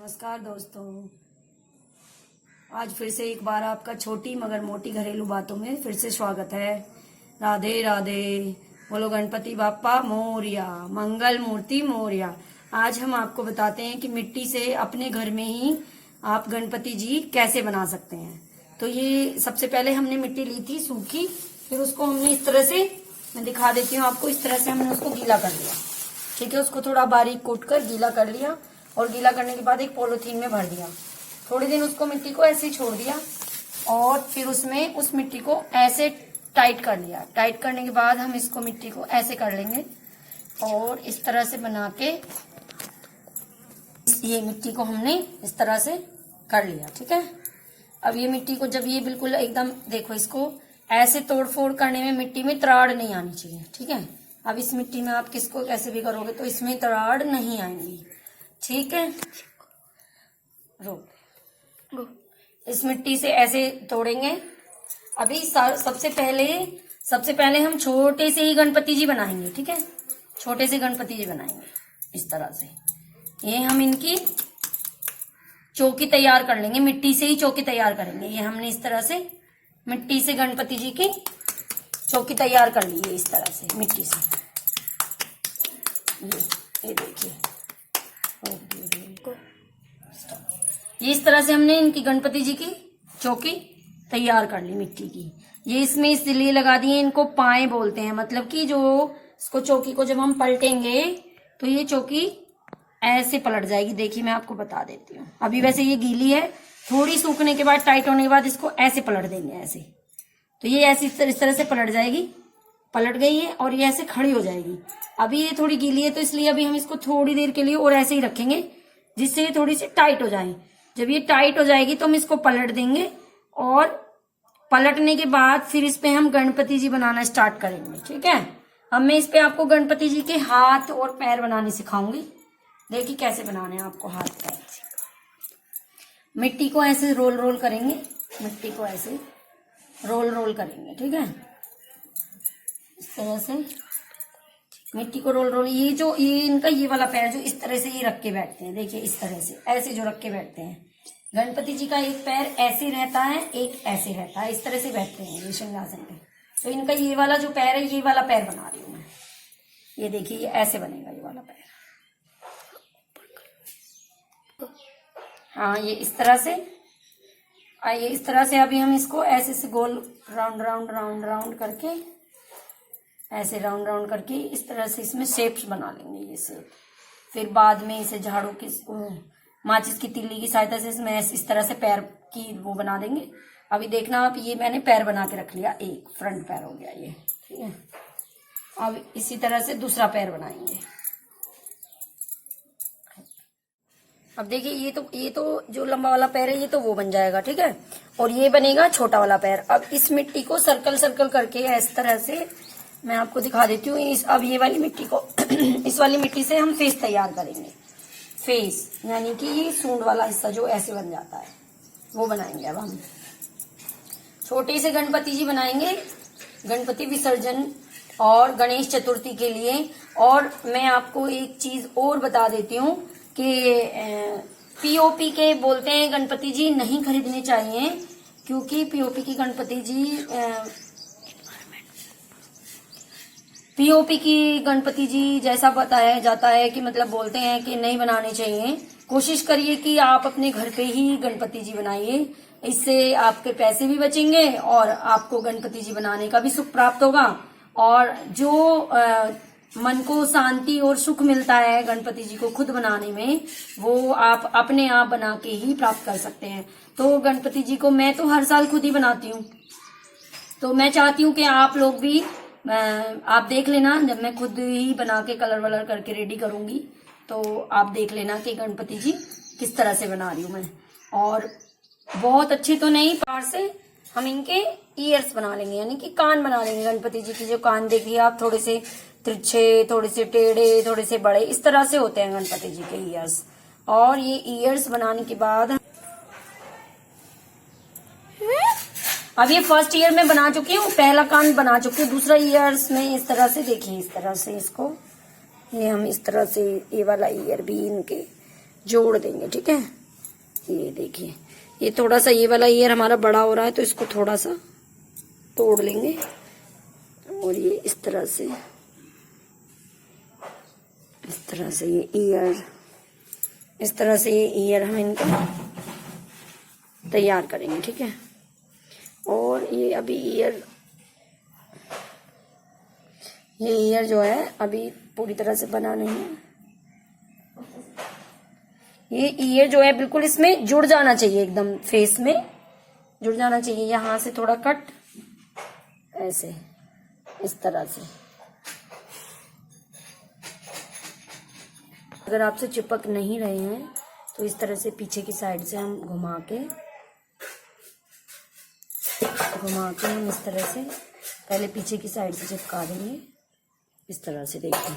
नमस्कार दोस्तों, आज फिर से एक बार आपका छोटी मगर मोटी घरेलू बातों में फिर से स्वागत है। राधे राधे, बोलो गणपति बाप्पा मोरिया, मंगल मूर्ति मोरिया। आज हम आपको बताते हैं कि मिट्टी से अपने घर में ही आप गणपति जी कैसे बना सकते हैं। तो ये सबसे पहले हमने मिट्टी ली थी सूखी, फिर उसको हमने इस तरह से, मैं दिखा देती हूँ आपको, इस तरह से हमने उसको गीला कर लिया। ठीक है, उसको थोड़ा बारीक कूट कर गीला कर लिया और गीला करने के बाद एक पॉलीथीन में भर दिया। थोड़ी दिन उसको मिट्टी को ऐसे ही छोड़ दिया और फिर उसमें उस मिट्टी को ऐसे टाइट कर लिया। टाइट करने के बाद हम इसको मिट्टी को ऐसे कर लेंगे और इस तरह से बना के ये मिट्टी को हमने इस तरह से कर लिया। ठीक है, अब ये मिट्टी को जब ये बिल्कुल एकदम, देखो इसको ऐसे तोड़ फोड़ करने में मिट्टी में तराड़ नहीं आनी चाहिए। ठीक है, अब इस मिट्टी में आप किसको कैसे भी करोगे तो इसमें तराड़ नहीं आएंगी। ठीक है, रोक, इस मिट्टी से ऐसे तोड़ेंगे। अभी सबसे पहले हम छोटे से ही गणपति जी बनाएंगे। ठीक है, छोटे से गणपति जी बनाएंगे इस तरह से। ये हम इनकी चौकी तैयार कर लेंगे, मिट्टी से ही चौकी तैयार करेंगे। ये हमने इस तरह से मिट्टी से गणपति जी की चौकी तैयार कर ली है, इस तरह से मिट्टी से। ये देखिए, ये इस तरह से हमने इनकी गणपति जी की चौकी तैयार कर ली मिट्टी की। ये इसमें इसलिए लगा दिए, इनको पाए बोलते हैं, मतलब कि जो इसको चौकी को जब हम पलटेंगे तो ये चौकी ऐसे पलट जाएगी। देखिए मैं आपको बता देती हूँ। अभी वैसे ये गीली है, थोड़ी सूखने के बाद, टाइट होने के बाद इसको ऐसे पलट देंगे ऐसे, तो ये ऐसे इस तरह से पलट जाएगी। पलट गई है और ये ऐसे खड़ी हो जाएगी। अभी ये थोड़ी गीली है तो इसलिए अभी हम इसको थोड़ी देर के लिए और ऐसे ही रखेंगे जिससे ये थोड़ी सी टाइट हो जाए। जब ये टाइट हो जाएगी तो हम इसको पलट देंगे और पलटने के बाद फिर इस पे हम गणपति जी बनाना स्टार्ट करेंगे। ठीक है, अब मैं इस पे आपको गणपति जी के हाथ और पैर बनाने सिखाऊंगी। देखिए कैसे बनाने हैं आपको हाथ पैर। मिट्टी को ऐसे रोल रोल करेंगे, मिट्टी को ऐसे रोल रोल करेंगे। ठीक है, इस तरह से मिट्टी को रोल रोल। ये इनका ये वाला पैर जो इस तरह से ये रख के बैठते हैं, देखिए इस तरह से ऐसे जो रख के बैठते हैं। गणपति जी का एक पैर ऐसे रहता है, एक ऐसे रहता है, इस तरह से बैठते हैं ये सिंहासन पे। तो इनका ये वाला जो पैर है, ये वाला पैर बना रही हूँ मैं। ये देखिए, ये ऐसे बनेगा ये वाला पैर। हाँ, ये इस तरह से, ये इस तरह से। अभी हम इसको ऐसे से गोल राउंड राउंड राउंड राउंड करके, ऐसे राउंड राउंड करके इस तरह से इसमें शेप्स बना लेंगे, ये शेप। फिर बाद में इसे झाड़ू की, माचिस की तीली की सहायता से इसमें इस तरह से पैर की वो बना देंगे। अभी देखना आप, ये मैंने पैर बना के रख लिया, एक फ्रंट पैर हो गया ये। ठीक है, अब इसी तरह से दूसरा पैर बनाएंगे। अब देखिए, ये तो जो लंबा वाला पैर है ये तो वो बन जाएगा। ठीक है, और ये बनेगा छोटा वाला पैर। अब इस मिट्टी को सर्कल सर्कल करके इस तरह से मैं आपको दिखा देती हूँ। अब ये वाली मिट्टी को इस वाली मिट्टी से हम फेस तैयार करेंगे। फेस यानी कि ये सूंड वाला हिस्सा जो ऐसे बन जाता है, वो बनाएंगे। अब हम छोटे से गणपति जी बनाएंगे गणपति विसर्जन और गणेश चतुर्थी के लिए। और मैं आपको एक चीज और बता देती हूँ कि पीओपी के बोलते हैं गणपति जी नहीं खरीदने चाहिए, क्योंकि पीओपी की गणपति जी जैसा बताया जाता है कि, मतलब बोलते हैं कि नहीं बनाने चाहिए। कोशिश करिए कि आप अपने घर पे ही गणपति जी बनाइए, इससे आपके पैसे भी बचेंगे और आपको गणपति जी बनाने का भी सुख प्राप्त होगा। और जो मन को शांति और सुख मिलता है गणपति जी को खुद बनाने में, वो आप अपने आप बना के ही प्राप्त कर सकते हैं। तो गणपति जी को मैं तो हर साल खुद ही बनाती हूँ, तो मैं चाहती हूँ कि आप लोग भी, आप देख लेना, जब मैं खुद ही बना के कलर वलर करके रेडी करूंगी तो आप देख लेना कि गणपति जी किस तरह से बना रही हूँ मैं। और बहुत अच्छे तो नहीं, पार से हम इनके ईयर्स बना लेंगे, यानी कि कान बना लेंगे गणपति जी की। जो कान देखिए आप, थोड़े से तिरछे, थोड़े से टेढ़े, थोड़े से बड़े, इस तरह से होते हैं गणपति जी के ईयर्स। और ये ईयर्स बनाने के बाद अब ये फर्स्ट ईयर में बना चुकी हूँ, पहला कान बना चुकी हूँ। दूसरा ईयर्स में इस तरह से, देखिए इस तरह से इसको, ये हम इस तरह से ये वाला ईयर भी इनके जोड़ देंगे। ठीक है, ये देखिए, ये थोड़ा सा ये वाला ईयर हमारा बड़ा हो रहा है तो इसको थोड़ा सा तोड़ लेंगे और ये इस तरह से ये ईयर, इस तरह से ये ईयर हम इनको तैयार करेंगे। ठीक है, और ये अभी ईयर जो है अभी पूरी तरह से बना नहीं है। ये ईयर जो है बिल्कुल इसमें जुड़ जाना चाहिए, एकदम फेस में जुड़ जाना चाहिए। यहां से थोड़ा कट ऐसे, इस तरह से। अगर आपसे चिपक नहीं रहे हैं तो इस तरह से पीछे की साइड से हम घुमा के हम इस तरह से पहले पीछे की साइड से चिपका देंगे। इस तरह से देखिए,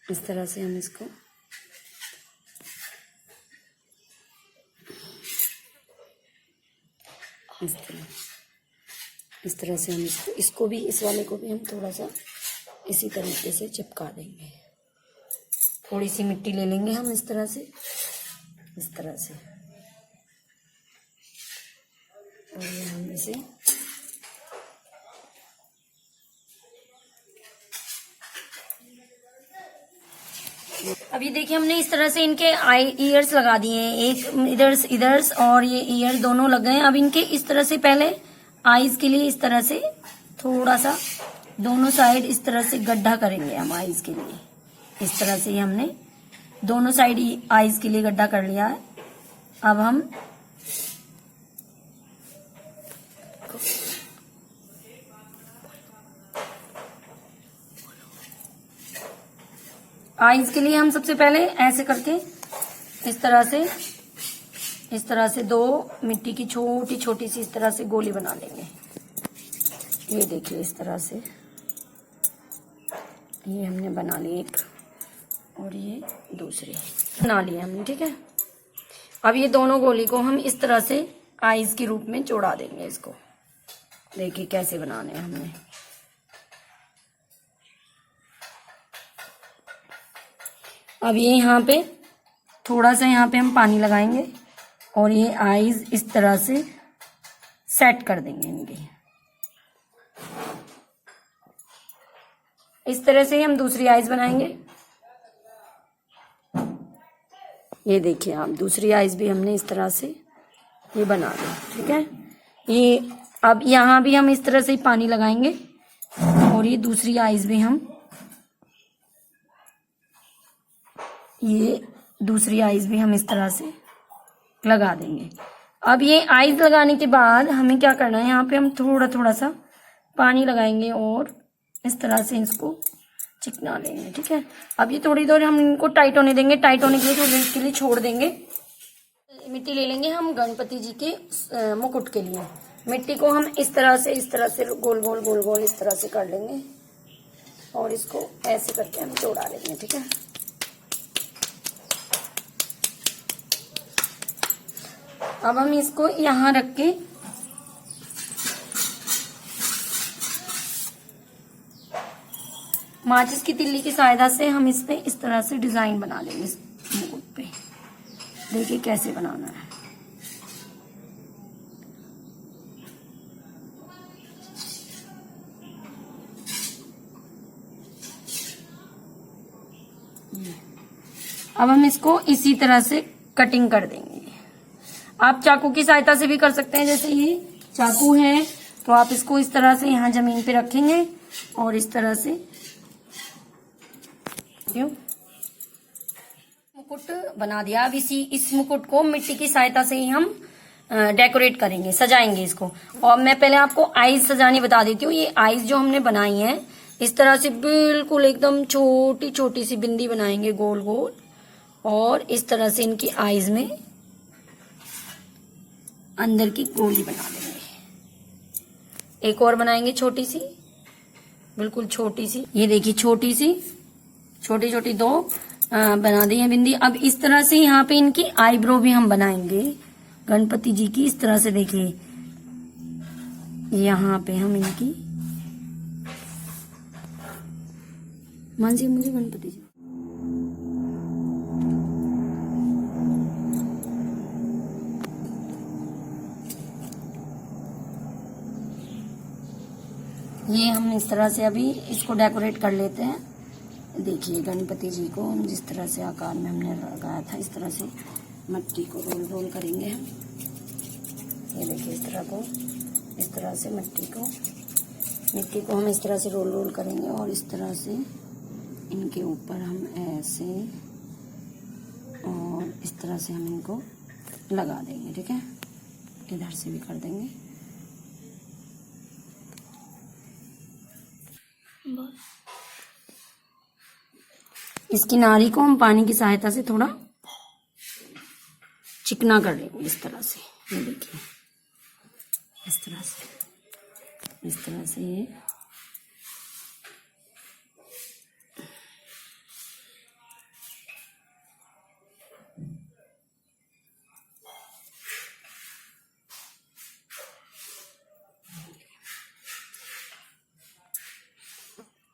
इस तरह से हम इसको इस तरह से हम इसको भी, इस वाले को भी हम थोड़ा सा इसी तरीके से चिपका देंगे। थोड़ी सी मिट्टी ले लेंगे हम इस तरह से और ये हम इसे अभी देखिए हमने इस तरह से इनके ईयर्स लगा दिए हैं, एक इधर और ये ईयर दोनों लग गए हैं। अब इनके इस तरह से पहले आईज के लिए इस तरह से थोड़ा सा दोनों साइड इस तरह से गड्ढा करेंगे हम आईज के लिए। इस तरह से हमने दोनों साइड आईज के लिए गड्ढा कर लिया है। अब हम आईज के लिए हम सबसे पहले ऐसे करके इस तरह से दो मिट्टी की छोटी छोटी सी इस तरह से गोली बना लेंगे। ये देखिए, इस तरह से ये हमने बना ली एक, और ये दूसरी बना ली हमने। ठीक है, अब ये दोनों गोली को हम इस तरह से आईज के रूप में जोड़ा देंगे। इसको देखिए कैसे बनाने हैं हमने। अब ये यहाँ पे थोड़ा सा यहाँ पे हम पानी लगाएंगे और ये आईज इस तरह से सेट कर देंगे इनकी। इस तरह से हम दूसरी आईज बनाएंगे। ये देखिए आप, दूसरी आईज भी हमने इस तरह से ये बना दी। ठीक है, ये अब यहाँ भी हम इस तरह से ही पानी लगाएंगे और ये दूसरी आईज भी हम इस तरह से लगा देंगे। अब ये आईज लगाने के बाद हमें क्या करना है, यहाँ पे हम थोड़ा थोड़ा सा पानी लगाएंगे और इस तरह से इसको चिकना लेंगे। ठीक है, अब ये थोड़ी देर हम इनको टाइट होने देंगे। टाइट होने के लिए थोड़ी देर के लिए छोड़ देंगे। मिट्टी ले लेंगे हम गणपति जी के मुकुट के लिए। मिट्टी को हम इस तरह से गोल गोल इस तरह से कर लेंगे और इसको ऐसे करके हम जोड़ा लेंगे। ठीक है, अब हम इसको यहाँ रख के माचिस की तिल्ली की सहायता से हम इस पे इस तरह से डिजाइन बना लेंगे इस मुकुट पे। देखिए कैसे बनाना है। अब हम इसको इसी तरह से कटिंग कर देंगे। आप चाकू की सहायता से भी कर सकते हैं। जैसे ये चाकू है तो आप इसको इस तरह से यहाँ जमीन पे रखेंगे और इस तरह से मुकुट बना दिया। अब इस मुकुट को मिट्टी की सहायता से ही हम डेकोरेट करेंगे, सजाएंगे इसको। और मैं पहले आपको आईज सजानी बता देती हूँ। ये आईज जो हमने बनाई है इस तरह से बिल्कुल एकदम छोटी छोटी सी बिंदी बनाएंगे गोल गोल, और इस तरह से इनकी आईज में अंदर की गोली बना देंगे। एक और बनाएंगे छोटी सी, बिल्कुल छोटी सी। ये देखिए छोटी छोटी दो बना दी है बिंदी। अब इस तरह से यहाँ पे इनकी आईब्रो भी हम बनाएंगे गणपति जी की। इस तरह से देखिए यहाँ पे हम इनकी मान जी मुझे गणपति जी ये हम इस तरह से अभी इसको डेकोरेट कर लेते हैं। देखिए गणपति जी को हम जिस तरह से आकार में हमने लगाया था इस तरह से मिट्टी को रोल रोल करेंगे हम। ये देखिए इस तरह से मिट्टी को हम इस तरह से रोल रोल करेंगे और इस तरह से इनके ऊपर हम ऐसे और इस तरह से हम इनको लगा देंगे। ठीक है, इधर से भी कर देंगे। इस किनारी को हम पानी की सहायता से थोड़ा चिकना कर लेंगे इस तरह से। ये देखिए इस तरह से ये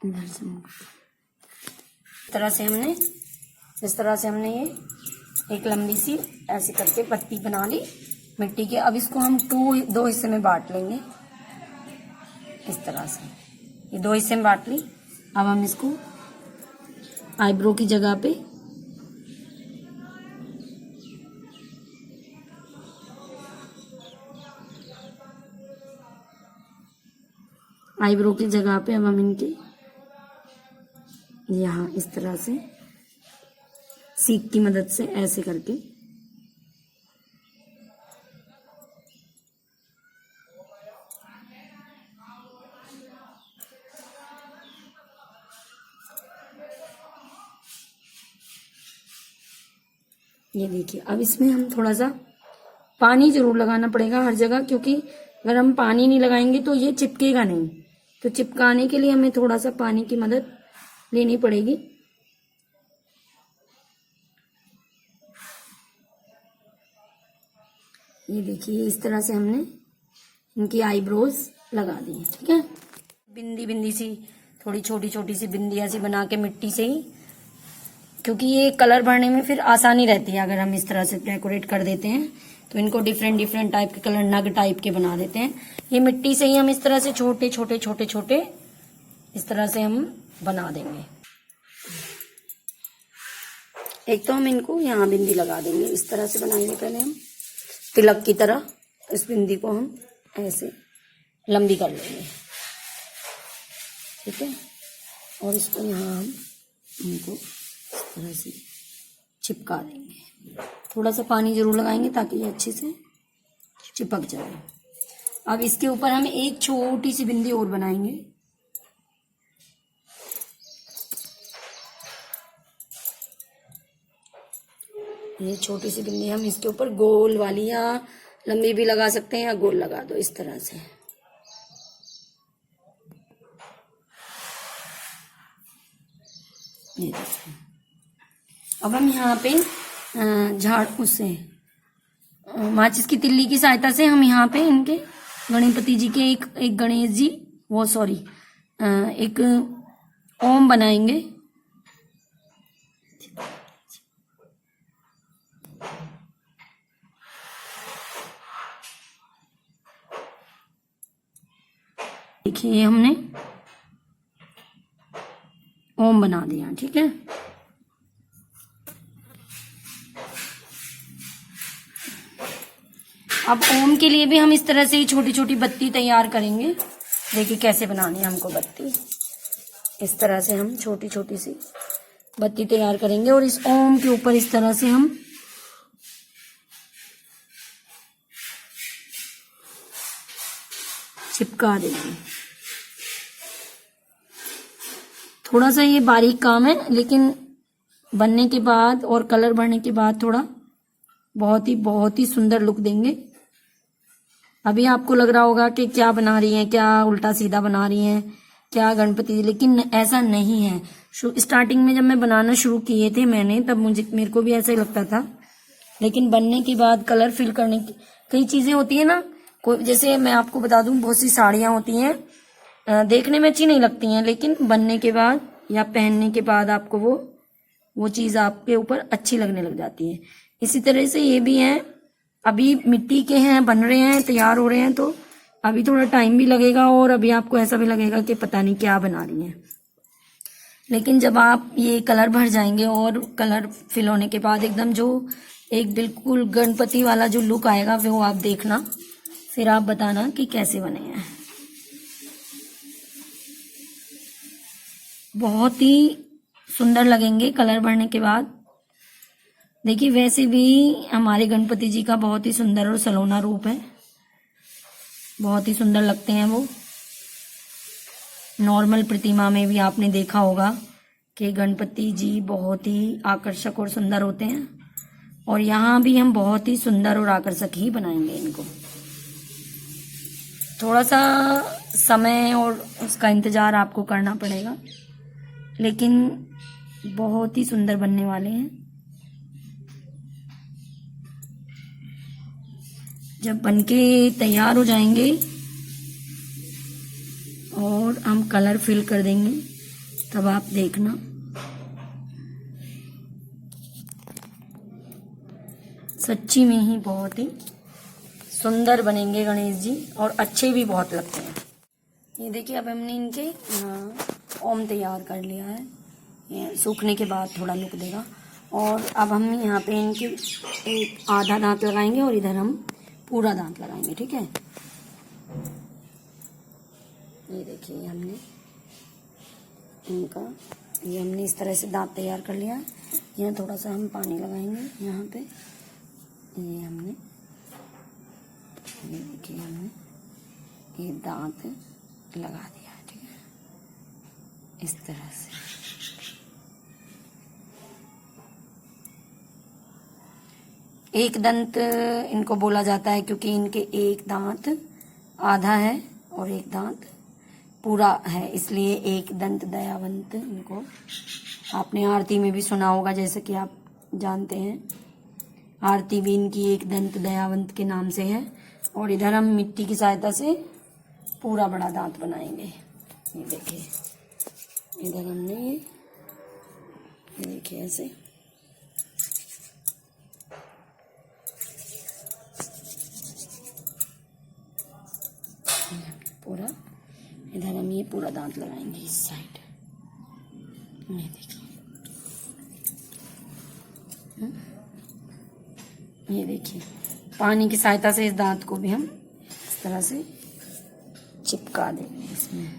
इधर से इस तरह से हमने ये एक लंबी सी ऐसे करके पत्ती बना ली मिट्टी के। अब इसको हम दो हिस्से में बांट लेंगे इस तरह से। ये 2 हिस्से में बांट ली। अब हम इसको आईब्रो की जगह पे अब हम इनके यहाँ इस तरह से सीख की मदद से ऐसे करके ये देखिए। अब इसमें हम थोड़ा सा पानी जरूर लगाना पड़ेगा हर जगह, क्योंकि अगर हम पानी नहीं लगाएंगे तो ये चिपकेगा नहीं। तो चिपकाने के लिए हमें थोड़ा सा पानी की मदद लेनी पड़ेगी। ये देखिए इस तरह से हमने इनकी आईब्रोज लगा दी है। ठीक है, बिंदी सी थोड़ी छोटी छोटी सी बिंदी ऐसी बना के मिट्टी से ही, क्योंकि ये कलर भरने में फिर आसानी रहती है। अगर हम इस तरह से डेकोरेट कर देते हैं तो इनको डिफरेंट टाइप के कलर नग टाइप के बना देते हैं। ये मिट्टी से ही हम इस तरह से छोटे छोटे इस तरह से हम बना देंगे। एक तो हम इनको यहाँ बिंदी लगा देंगे, इस तरह से बनाएंगे पहले हम तिलक की तरह। इस बिंदी को हम ऐसे लंबी कर लेंगे। ठीक है, और इसको यहाँ हम इनको इस तरह से चिपका देंगे। थोड़ा सा पानी जरूर लगाएंगे ताकि ये अच्छे से चिपक जाए। अब इसके ऊपर हम एक छोटी सी बिंदी और बनाएंगे। ये छोटी सी बिंदी हम इसके ऊपर गोल वाली या लंबी भी लगा सकते हैं या गोल लगा दो इस तरह से। ये देखिए। अब हम यहाँ पे माचिस की तिल्ली की सहायता से हम यहाँ पे इनके गणपति जी के एक गणेश जी एक ओम बनाएंगे। देखिए हमने ओम बना दिया। ठीक है, अब ओम के लिए भी हम इस तरह से ही छोटी छोटी बत्ती तैयार करेंगे। देखिए कैसे बनानी है हमको बत्ती। इस तरह से हम छोटी छोटी सी बत्ती तैयार करेंगे और इस ओम के ऊपर इस तरह से हम चिपका देंगे। थोड़ा सा ये बारीक काम है, लेकिन बनने के बाद और कलर भरने के बाद थोड़ा बहुत ही सुंदर लुक देंगे। अभी आपको लग रहा होगा कि क्या बना रही हैं, क्या उल्टा सीधा बना रही हैं, क्या गणपति, लेकिन ऐसा नहीं है। स्टार्टिंग में जब मैं बनाना शुरू किए थे मैंने, तब मेरे को भी ऐसा ही लगता था, लेकिन बनने के बाद कलर फिल करने की कई चीजें होती है ना। जैसे मैं आपको बता दूं, बहुत सी साड़ियां होती हैं देखने में अच्छी नहीं लगती हैं, लेकिन बनने के बाद या पहनने के बाद आपको वो चीज आपके ऊपर अच्छी लगने लग जाती है। इसी तरह से ये भी है, अभी मिट्टी के हैं, बन रहे हैं, तैयार हो रहे हैं, तो अभी थोड़ा टाइम भी लगेगा और अभी आपको ऐसा भी लगेगा कि पता नहीं क्या बना रही हैं, लेकिन जब आप ये कलर भर जाएंगे और कलर फिल होने के बाद एकदम जो एक बिल्कुल गणपति वाला जो लुक आएगा वो आप देखना, फिर आप बताना कि कैसे बने हैं। बहुत ही सुंदर लगेंगे कलर भरने के बाद। देखिए वैसे भी हमारे गणपति जी का बहुत ही सुंदर और सलोना रूप है, बहुत ही सुंदर लगते हैं वो। नॉर्मल प्रतिमा में भी आपने देखा होगा कि गणपति जी बहुत ही आकर्षक और सुंदर होते हैं, और यहाँ भी हम बहुत ही सुंदर और आकर्षक ही बनाएंगे इनको। थोड़ा सा समय और उसका इंतजार आपको करना पड़ेगा, लेकिन बहुत ही सुंदर बनने वाले हैं। जब बनके तैयार हो जाएंगे और हम कलर फिल कर देंगे तब आप देखना। सच्ची में ही बहुत ही सुंदर बनेंगे गणेश जी, और अच्छे भी बहुत लगते हैं। ये देखिए अब हमने इनके ओम तैयार कर लिया है, ये सूखने के बाद थोड़ा लुक देगा। और अब हम यहाँ पे इनके एक आधा दांत लगाएंगे और इधर हम पूरा दांत लगाएंगे, ठीक है। ये देखिए हमने इनका ये हमने इस तरह से दांत तैयार कर लिया है। यहाँ थोड़ा सा हम पानी लगाएंगे यहाँ पे, ये हमने ये देखिए हमने ये दांत लगा दिया है, ठीक है, इस तरह से। एक दंत इनको बोला जाता है क्योंकि इनके एक दांत आधा है और एक दांत पूरा है, इसलिए एक दंत दयावंत इनको। आपने आरती में भी सुना होगा, जैसे कि आप जानते हैं आरती भी इनकी एक दंत दयावंत के नाम से है। और इधर हम मिट्टी की सहायता से पूरा बड़ा दांत बनाएंगे। ये देखिए इधर हमने ये देखिए ऐसे पूरा, इधर हम ये पूरा दांत लगाएंगे इस साइड। ये देखिए ये देखिए पानी की सहायता से इस दांत को भी हम इस तरह से चिपका देंगे इसमें।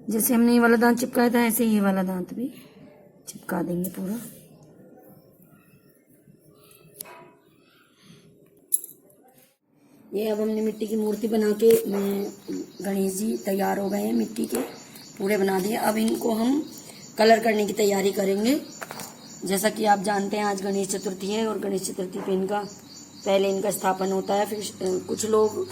जैसे हमने ये वाला दांत चिपकाया था ऐसे ये वाला दांत भी चिपका देंगे पूरा। ये अब हमने मिट्टी की मूर्ति बना के गणेश जी तैयार हो गए हैं, मिट्टी के पूरे बना दिए। अब इनको हम कलर करने की तैयारी करेंगे। जैसा कि आप जानते हैं आज गणेश चतुर्थी है, और गणेश चतुर्थी पे पहले इनका स्थापन होता है। फिर कुछ लोग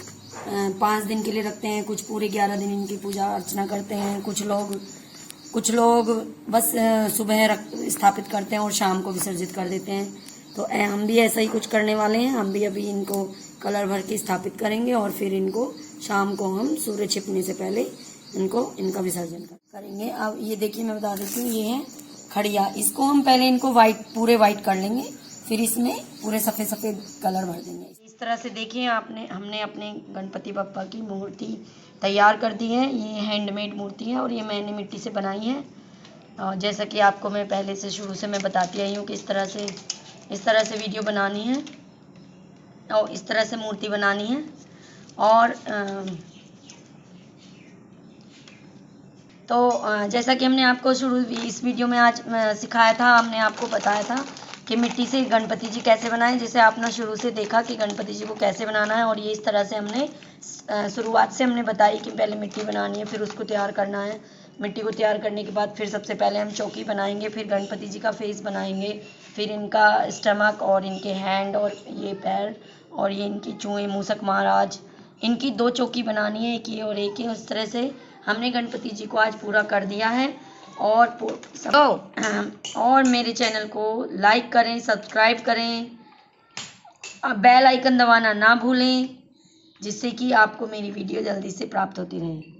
5 दिन के लिए रखते हैं, कुछ पूरे 11 दिन इनकी पूजा अर्चना करते हैं। कुछ लोग बस सुबह स्थापित करते हैं और शाम को विसर्जित कर देते हैं। तो हम भी ऐसा ही कुछ करने वाले हैं। हम भी अभी इनको कलर भर के स्थापित करेंगे और फिर इनको शाम को हम सूर्य छिपने से पहले इनका विसर्जन करेंगे। अब ये देखिए मैं बता देती हूँ, ये है खड़िया। इसको हम पहले इनको पूरे वाइट कर लेंगे, फिर इसमें पूरे सफेद सफेद कलर भर देंगे। इस तरह से देखिए हमने अपने गणपति बप्पा की मूर्ति तैयार कर दी है। ये हैंडमेड मूर्ति है और ये मैंने मिट्टी से बनाई है। जैसा कि आपको मैं पहले से शुरू से मैं बताती आई हूँ कि इस तरह से वीडियो बनानी है और इस तरह से मूर्ति बनानी है। और तो जैसा कि हमने आपको इस वीडियो में आज सिखाया था, हमने आपको बताया था कि मिट्टी से गणपति जी कैसे बनाएं। जैसे आपने शुरू से देखा कि गणपति जी को कैसे बनाना है, और ये इस तरह से हमने शुरुआत से हमने बताई कि पहले मिट्टी बनानी है, फिर उसको तैयार करना है। मिट्टी को तैयार करने के बाद फिर सबसे पहले हम चौकी बनाएंगे, फिर गणपति जी का फेस बनाएंगे, फिर इनका स्टमक और इनके हैंड और ये पैर और ये इनकी चूहे मूसक महाराज, इनकी 2 चौकी बनानी है, एक ये और एक ये। उस तरह से हमने गणपति जी को आज पूरा कर दिया है। और मेरे चैनल को लाइक करें, सब्सक्राइब करें, बेल आइकन दबाना ना भूलें, जिससे कि आपको मेरी वीडियो जल्दी से प्राप्त होती रहे।